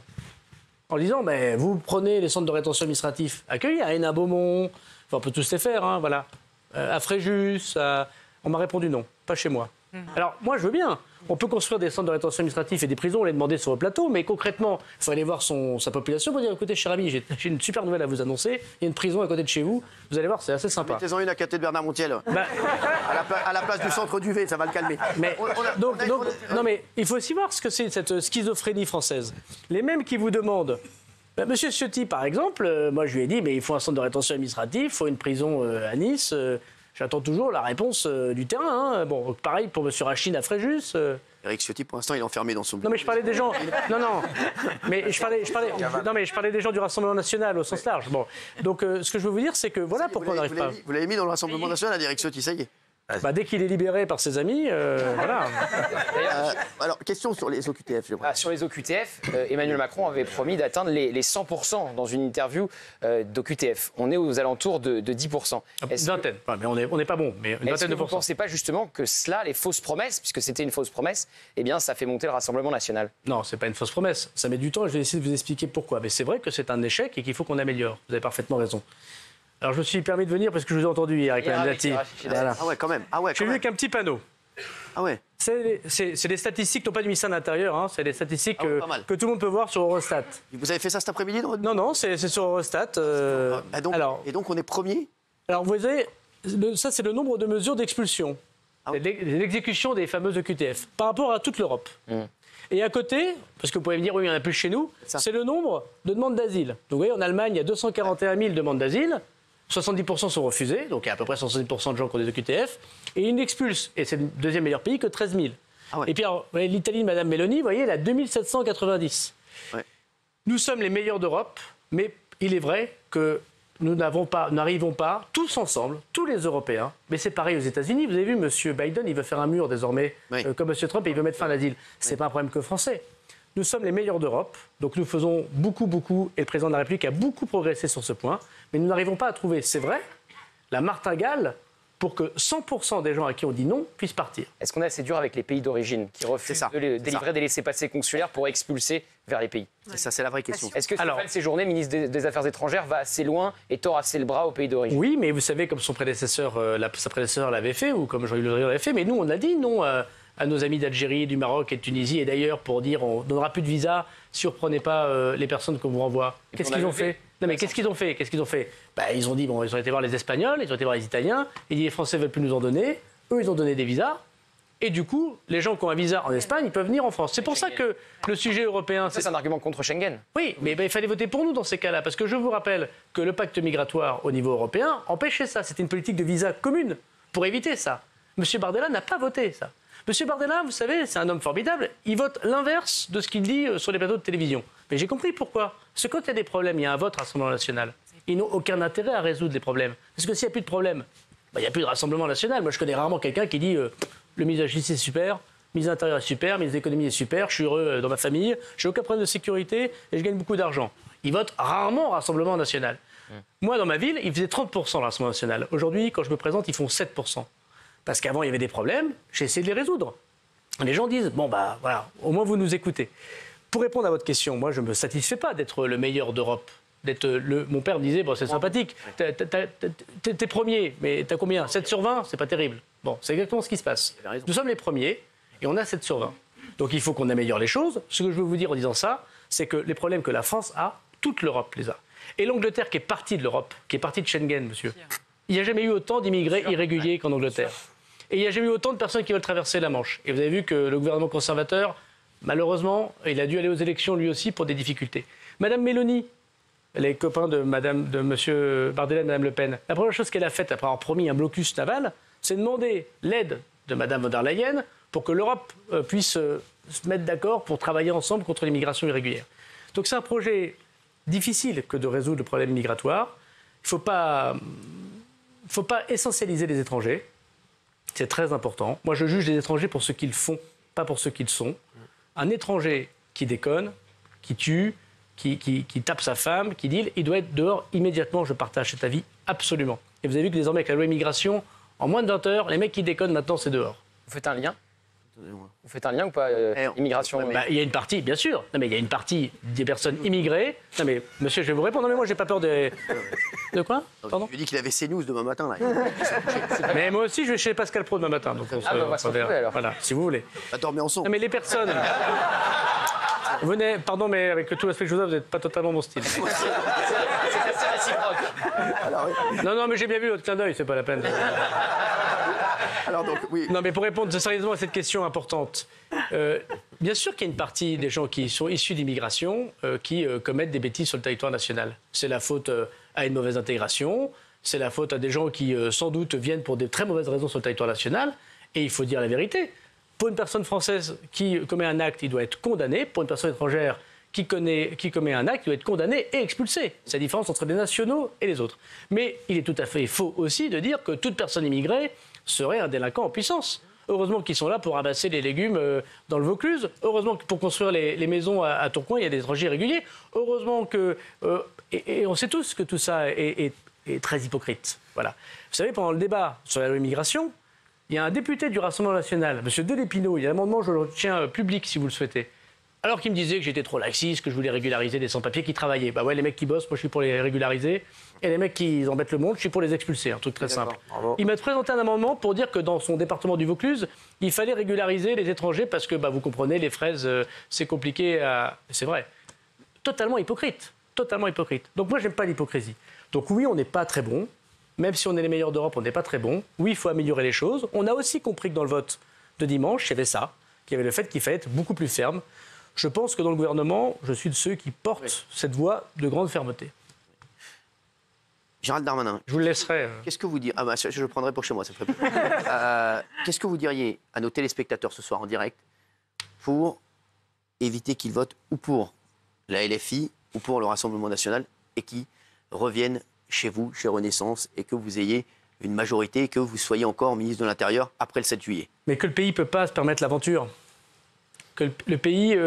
en disant mais vous prenez les centres de rétention administratifs accueillis à Hénin-Beaumont, enfin, on peut tous les faire, hein, voilà, à Fréjus, on m'a répondu non, pas chez moi. Alors moi je veux bien, on peut construire des centres de rétention administratifs et des prisons, on les demander sur le plateau, mais concrètement, il faut aller voir sa population pour dire écoutez cher ami, j'ai une super nouvelle à vous annoncer, il y a une prison à côté de chez vous, vous allez voir, c'est assez sympa. Mettez-en une à côté de Bernard-Montiel, à la place du centre du V, ça va le calmer. Mais, non mais il faut aussi voir ce que c'est cette schizophrénie française. Les mêmes qui vous demandent, Monsieur Ciotti par exemple, moi je lui ai dit mais il faut un centre de rétention administratif, il faut une prison à Nice. J'attends toujours la réponse du terrain. Hein. Bon, pareil pour M. Rachid à Fréjus. Éric Ciotti, pour l'instant, il est enfermé dans son... Non, mais je parlais des gens... Non. Mais je parlais des gens du Rassemblement national au sens large. Bon. Donc, ce que je veux vous dire, c'est que voilà pourquoi on n'arrive pas... Vous l'avez mis dans le Rassemblement national, Éric Ciotti, ça y est. Bah, dès qu'il est libéré par ses amis, voilà. Alors, question sur les OQTF. Sur les OQTF, Emmanuel Macron avait promis d'atteindre les 100% dans une interview d'OQTF. On est aux alentours de 10%. Une vingtaine. Mais on n'est pas bon, mais une vingtaine de vous ne pourcents. pensez pas justement que cela, les fausses promesses, puisque c'était une fausse promesse, eh bien, ça fait monter le Rassemblement national? Non, c'est pas une fausse promesse. Ça met du temps et je vais essayer de vous expliquer pourquoi. Mais c'est vrai que c'est un échec et qu'il faut qu'on améliore. Vous avez parfaitement raison. Alors, je me suis permis de venir parce que je vous ai entendu hier avec Mme Dati. Voilà. Ah ouais, quand même. Ah ouais, J'ai vu avec un petit panneau. Ah ouais. C'est des statistiques, non pas du ministère de l'Intérieur, hein, c'est des statistiques que tout le monde peut voir sur Eurostat. Vous avez fait ça cet après-midi? Non, c'est sur Eurostat. Et donc, on est premier? Alors, vous voyez, ça, c'est le nombre de mesures d'expulsion. Ah oui. L'exécution des fameuses EQTF par rapport à toute l'Europe. Et à côté, parce que vous pouvez me dire, oui, il n'y en a plus chez nous, c'est le nombre de demandes d'asile. Donc, vous voyez, en Allemagne, il y a 241 000 demandes d'asile. 70% sont refusés, donc il y a à peu près 70% de gens qui ont des EQTF, et ils n'expulsent, et c'est le deuxième meilleur pays, que 13 000. Ah ouais. Et puis l'Italie de Mme Meloni, vous voyez, elle a 2790. Ouais. Nous sommes les meilleurs d'Europe, mais il est vrai que nous n'arrivons pas, tous ensemble, tous les Européens, mais c'est pareil aux États-Unis. Vous avez vu, M. Biden, il veut faire un mur désormais, comme M. Trump, et il veut mettre fin à l'asile. Ce n'est pas un problème que français. Nous sommes les meilleurs d'Europe, donc nous faisons beaucoup, et le président de la République a beaucoup progressé sur ce point, mais nous n'arrivons pas à trouver, c'est vrai, la martingale pour que 100% des gens à qui on dit non puissent partir. Est-ce qu'on est assez dur avec les pays d'origine qui refusent de délivrer des laissez-passer consulaires pour expulser vers les pays? Ça, c'est la vraie question. Est-ce que Stéphane Séjourné, ministre des Affaires étrangères, va assez loin et tord assez le bras aux pays d'origine? Oui, mais vous savez, comme sa prédécesseur l'avait fait, ou comme Jean-Yves Le Drian l'avait fait, mais nous, on a dit non à nos amis d'Algérie, du Maroc et de Tunisie, et d'ailleurs pour dire on ne donnera plus de visa si on ne reprenait pas les personnes qu'on vous renvoie. Qu'est-ce qu'ils ont fait? Non mais qu'est-ce qu'ils ont fait? Ils ont dit, ils ont été voir les Espagnols, ils ont été voir les Italiens, ils disent les Français ne veulent plus nous en donner, eux ils ont donné des visas, et du coup, les gens qui ont un visa en Espagne, ils peuvent venir en France. C'est pour ça que le sujet européen... Ça, c'est un argument contre Schengen. Oui, mais il fallait voter pour nous dans ces cas-là, parce que je vous rappelle que le pacte migratoire au niveau européen empêchait ça. C'était une politique de visa commune pour éviter ça. M. Bardella n'a pas voté ça. M. Bardella, vous savez, c'est un homme formidable. Il vote l'inverse de ce qu'il dit sur les plateaux de télévision. Mais j'ai compris pourquoi. Parce que quand il y a des problèmes, il y a un vote Rassemblement national. Ils n'ont aucun intérêt à résoudre les problèmes. Parce que s'il n'y a plus de problème, il n'y a plus de Rassemblement national. Moi, je connais rarement quelqu'un qui dit le ministre de la Justice est super, le ministre de l'Intérieur est super, le ministre de l'Économie est super, je suis heureux dans ma famille, je n'ai aucun problème de sécurité et je gagne beaucoup d'argent. Ils votent rarement Rassemblement national. Moi, dans ma ville, ils faisaient 30% le Rassemblement national. Aujourd'hui, quand je me présente, ils font 7%. Parce qu'avant, il y avait des problèmes, j'ai essayé de les résoudre. Les gens disent, bon, bah voilà, au moins vous nous écoutez. Pour répondre à votre question, moi, je ne me satisfais pas d'être le meilleur d'Europe. Mon père me disait, bon, c'est sympathique, t'es premier, mais t'as combien? 7 sur 20, c'est pas terrible. Bon, c'est exactement ce qui se passe. Nous sommes les premiers, et on a 7 sur 20. Donc il faut qu'on améliore les choses. Ce que je veux vous dire en disant ça, c'est que les problèmes que la France a, toute l'Europe les a. Et l'Angleterre qui est partie de l'Europe, qui est partie de Schengen, monsieur, il n'y a jamais eu autant d'immigrés irréguliers qu'en Angleterre. Et il n'y a jamais eu autant de personnes qui veulent traverser la Manche. Et vous avez vu que le gouvernement conservateur, malheureusement, il a dû aller aux élections lui aussi pour des difficultés. Madame Meloni, les copains de M. Bardella et de Mme Le Pen, la première chose qu'elle a faite après avoir promis un blocus naval, c'est demander l'aide de Mme von der Leyen pour que l'Europe puisse se mettre d'accord pour travailler ensemble contre l'immigration irrégulière. Donc c'est un projet difficile que de résoudre le problème migratoire. Il ne faut pas essentialiser les étrangers. C'est très important. Moi, je juge les étrangers pour ce qu'ils font, pas pour ce qu'ils sont. Un étranger qui déconne, qui tue, qui tape sa femme, qui deal, il doit être dehors immédiatement. Je partage cet avis absolument. Et vous avez vu que désormais, avec la loi immigration, en moins de 20 heures, les mecs qui déconnent, maintenant, c'est dehors. Vous faites un lien? Vous faites un lien ou pas, immigration? Il y a une partie, bien sûr. Non, mais il y a une partie des personnes immigrées. Non, mais monsieur, je vais vous répondre. Non, mais moi, j'ai pas peur des... De quoi? Pardon? Je lui ai dit qu'il avait CNews demain matin. Là. Mais moi aussi, je vais chez Pascal Pro demain matin. Donc on va se retrouver alors. Voilà, si vous voulez. On va dormir ensemble. Non, mais les personnes... Venez, pardon, mais avec tout l'aspect que je vous donne, vous n'êtes pas totalement mon style. C'est réciproque. Non, mais j'ai bien vu votre clin d'œil, c'est pas la peine. Alors donc, oui. Non, mais pour répondre sérieusement à cette question importante, bien sûr qu'il y a une partie des gens qui sont issus d'immigration qui commettent des bêtises sur le territoire national. C'est la faute à une mauvaise intégration, c'est la faute à des gens qui, sans doute, viennent pour des très mauvaises raisons sur le territoire national, et il faut dire la vérité. Pour une personne française qui commet un acte, il doit être condamné. Pour une personne étrangère qui commet un acte doit être condamné et expulsé. C'est la différence entre les nationaux et les autres. Mais il est tout à fait faux aussi de dire que toute personne immigrée serait un délinquant en puissance. Heureusement qu'ils sont là pour ramasser les légumes dans le Vaucluse. Heureusement que pour construire les maisons à Tourcoing, il y a des étrangers réguliers. Heureusement que... et on sait tous que tout ça est très hypocrite. Voilà. Vous savez, pendant le débat sur la loi immigration, il y a un député du Rassemblement national, M. Delépinault, il y a un amendement, je le tiens public si vous le souhaitez, alors qu'il me disait que j'étais trop laxiste, que je voulais régulariser des sans-papiers qui travaillaient. Bah ouais, les mecs qui bossent, moi je suis pour les régulariser. Et les mecs qui embêtent le monde, je suis pour les expulser. Un truc très simple. Bravo. Il m'a présenté un amendement pour dire que dans son département du Vaucluse, il fallait régulariser les étrangers parce que, vous comprenez, les fraises, c'est compliqué à... C'est vrai. Totalement hypocrite. Totalement hypocrite. Donc moi, j'aime pas l'hypocrisie. Donc oui, on n'est pas très bon. Même si on est les meilleurs d'Europe, on n'est pas très bon. Oui, il faut améliorer les choses. On a aussi compris que dans le vote de dimanche, il y avait ça, qu'il y avait le fait qu'il fallait être beaucoup plus ferme. Je pense que dans le gouvernement, je suis de ceux qui portent cette voie de grande fermeté. Gérald Darmanin. Je vous le laisserai. Qu'est-ce que vous diriez... Ah je le prendrai pour chez moi, ça ferait plaisir. Qu'est-ce que vous diriez à nos téléspectateurs ce soir en direct pour éviter qu'ils votent ou pour la LFI ou pour le Rassemblement national et qui reviennent chez vous, chez Renaissance, et que vous ayez une majorité et que vous soyez encore ministre de l'Intérieur après le 7 juillet. Mais que le pays ne peut pas se permettre l'aventure. Que le pays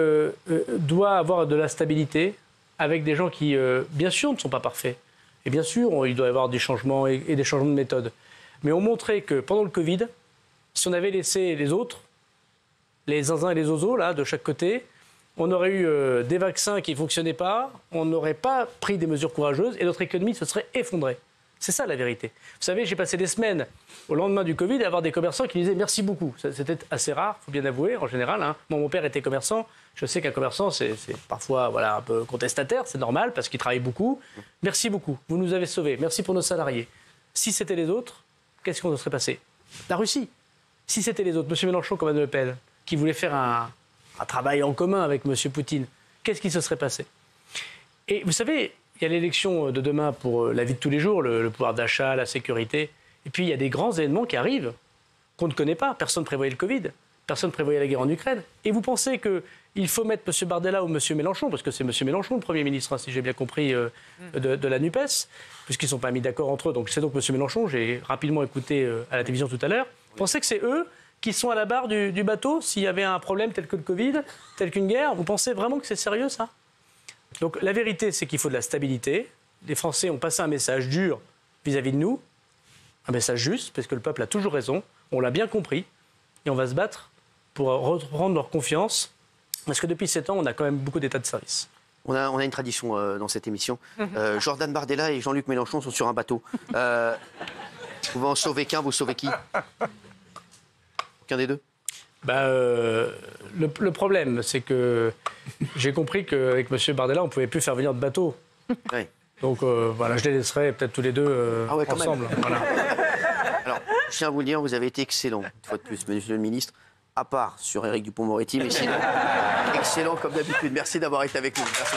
doit avoir de la stabilité avec des gens qui, bien sûr, ne sont pas parfaits. Et bien sûr, il doit y avoir des changements et des changements de méthode. Mais on montrait que pendant le Covid, si on avait laissé les autres, les zinzins et les ozos, là, de chaque côté, on aurait eu des vaccins qui ne fonctionnaient pas, on n'aurait pas pris des mesures courageuses et notre économie se serait effondrée. C'est ça la vérité. Vous savez, j'ai passé des semaines au lendemain du Covid à avoir des commerçants qui disaient merci beaucoup. C'était assez rare, il faut bien avouer, en général. Hein. Moi, mon père était commerçant. Je sais qu'un commerçant, c'est parfois un peu contestataire, c'est normal parce qu'il travaille beaucoup. Merci beaucoup, vous nous avez sauvés. Merci pour nos salariés. Si c'était les autres, qu'est-ce qu'on serait passé? La Russie. Si c'était les autres, M. Mélenchon comme Mme Le Pen, qui voulait faire un travail en commun avec M. Poutine, qu'est-ce qui se serait passé? Et vous savez, il y a l'élection de demain pour la vie de tous les jours, le pouvoir d'achat, la sécurité. Et puis, il y a des grands événements qui arrivent qu'on ne connaît pas. Personne ne prévoyait le Covid. Personne ne prévoyait la guerre en Ukraine. Et vous pensez qu'il faut mettre M. Bardella ou M. Mélenchon, parce que c'est M. Mélenchon, le Premier ministre, hein, si j'ai bien compris, de la NUPES, puisqu'ils ne sont pas mis d'accord entre eux. Donc, c'est donc M. Mélenchon. J'ai rapidement écouté à la télévision tout à l'heure. Vous pensez que c'est eux qui sont à la barre du bateau s'il y avait un problème tel que le Covid, tel qu'une guerre? Vous pensez vraiment que c'est sérieux, ça? Donc la vérité, c'est qu'il faut de la stabilité. Les Français ont passé un message dur vis-à-vis de nous, un message juste, parce que le peuple a toujours raison, on l'a bien compris, et on va se battre pour reprendre leur confiance, parce que depuis 7 ans, on a quand même beaucoup d'états de service. On a une tradition dans cette émission. Jordan Bardella et Jean-Luc Mélenchon sont sur un bateau. Vous pouvez en sauver qu'un, vous sauvez qui? Aucun des deux? Le problème, c'est que j'ai compris qu'avec M. Bardella, on ne pouvait plus faire venir de bateau. Oui. Donc je les laisserai peut-être tous les deux ensemble. Voilà. Alors, je tiens à vous le dire, vous avez été excellent, une fois de plus, monsieur le ministre, à part sur Éric Dupond-Moretti, mais sinon, excellent comme d'habitude. Merci d'avoir été avec nous. Merci.